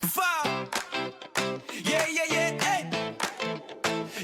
Five. Yeah, yeah, yeah, hey.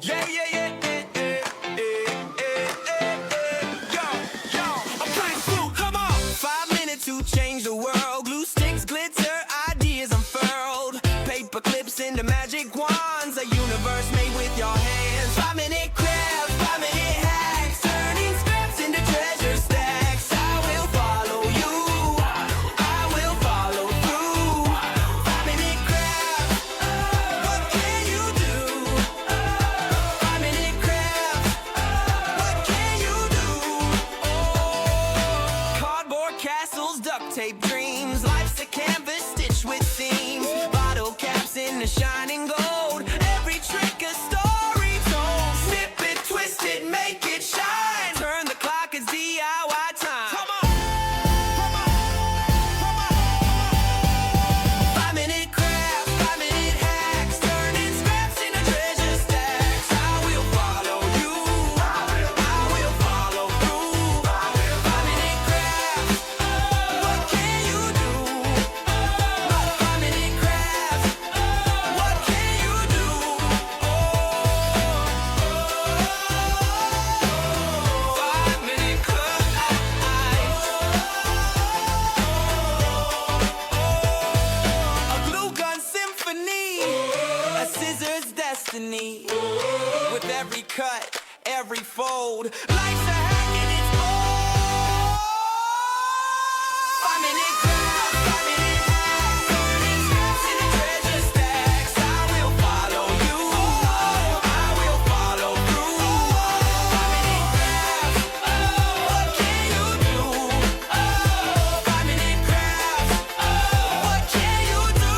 Yeah, yeah, yeah, hey, hey, hey, hey, hey, hey. Yo, yo, I'm playing flute, come on. 5 minutes to change the world. Glue sticks, glitter, ideas unfurled. Paper clips into magic wands. A universe made with your hands. 5-minute crafts, 5-minute hacks. Turning scraps into treasure stacks. I will follow you. I will follow through. 5-minute crafts. What can you do? 5-minute crafts. What can you do? Cardboard castles, duct tape dreams. Life's a canvas stitched with themes. Bottle caps in the shining gold. Every trick a story told. Snip it, twist it, make it shine. Turn the clock, it's DIY time. Come on. 5-minute crafts, 5-minute hacks. Turning scraps into treasure stacks. I will follow you. I will follow through. 5-minute crafts. What can you do? 5-minute crafts. What can you do? 5-minute crafts. A glue gun symphony, a scissors destiny. With every cut, every fold, life's a hack and it's gold. 5-minute crafts, 5-minute hacks. Turning scraps into treasure stacks. I will follow you. I will follow through. 5-minute crafts. What can you do? 5-minute crafts. What can you do?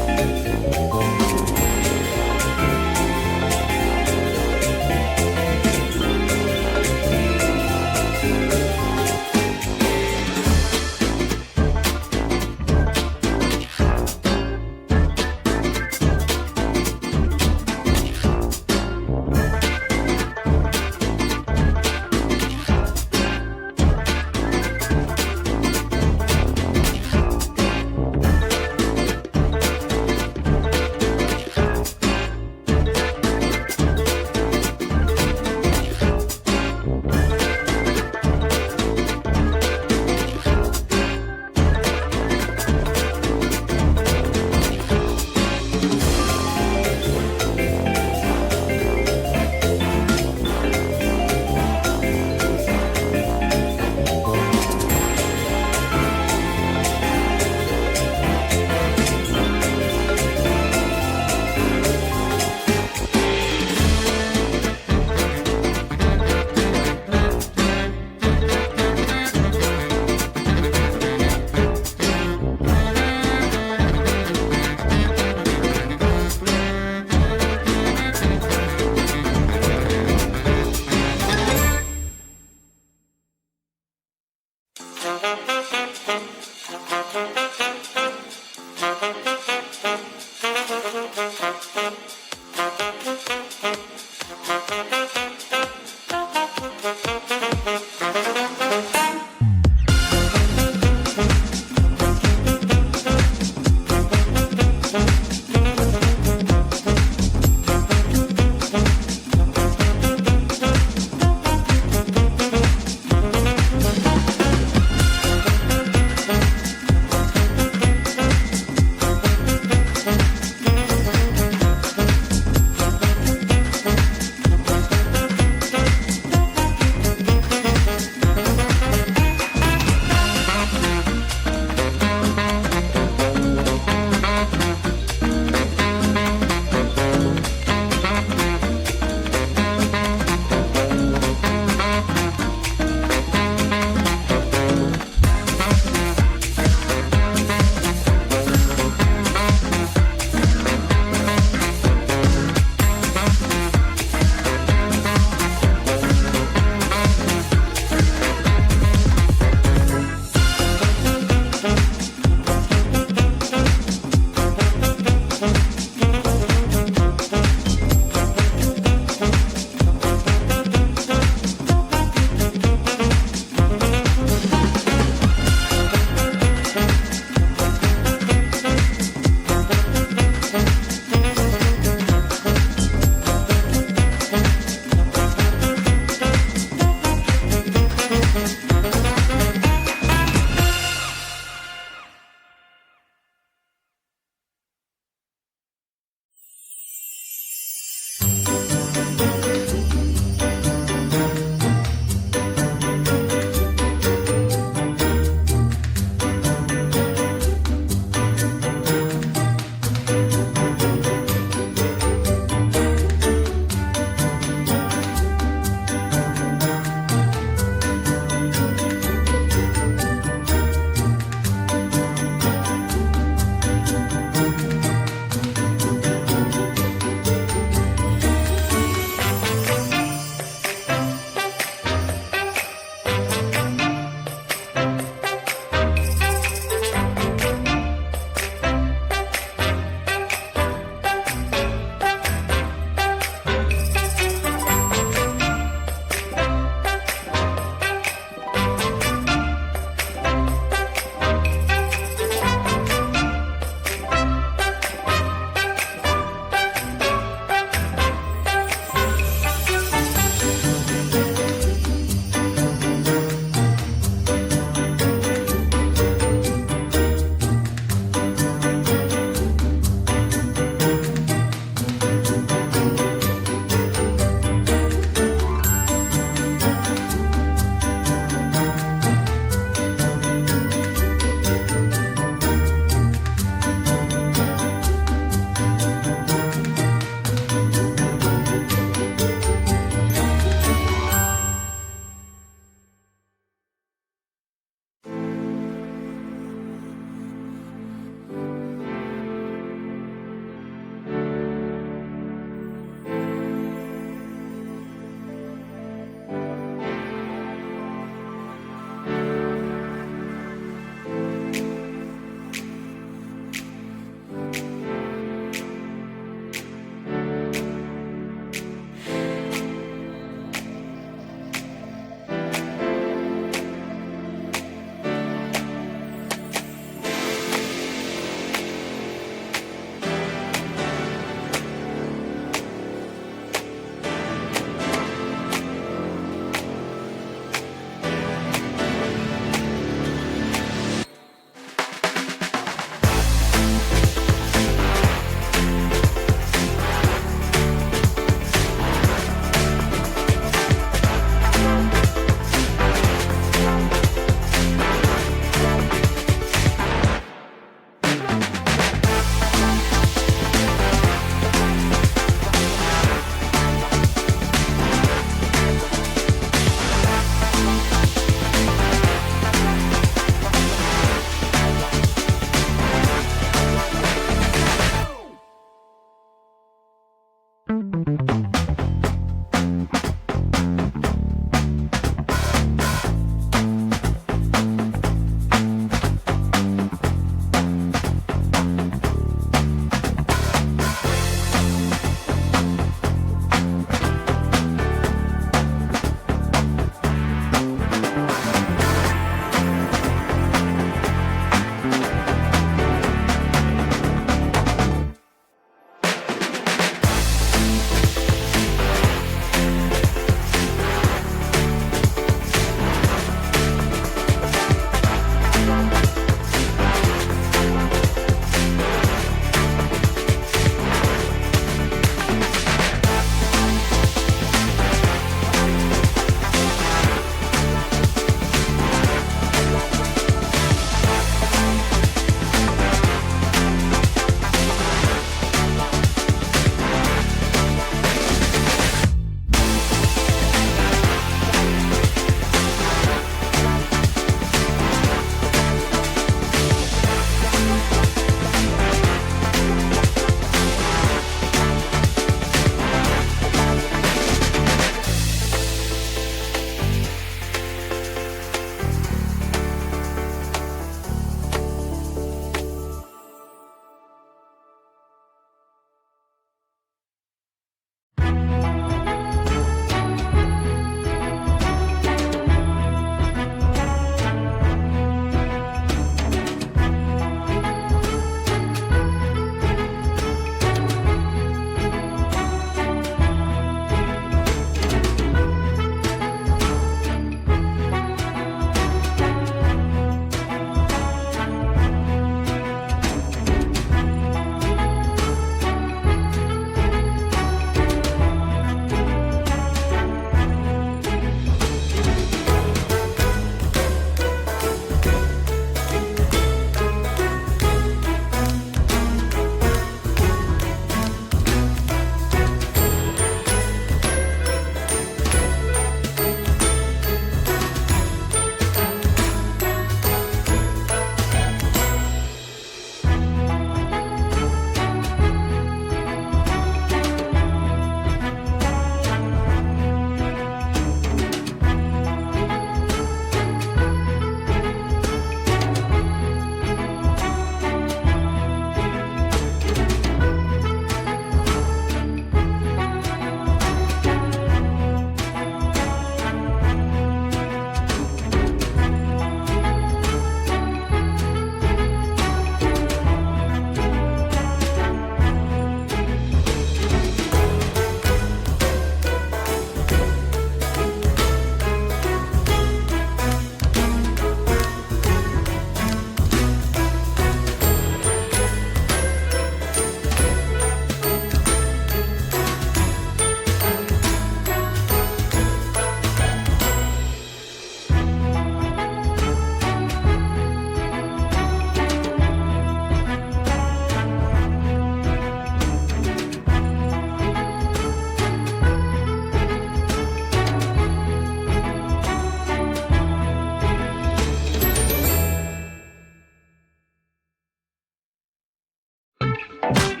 you.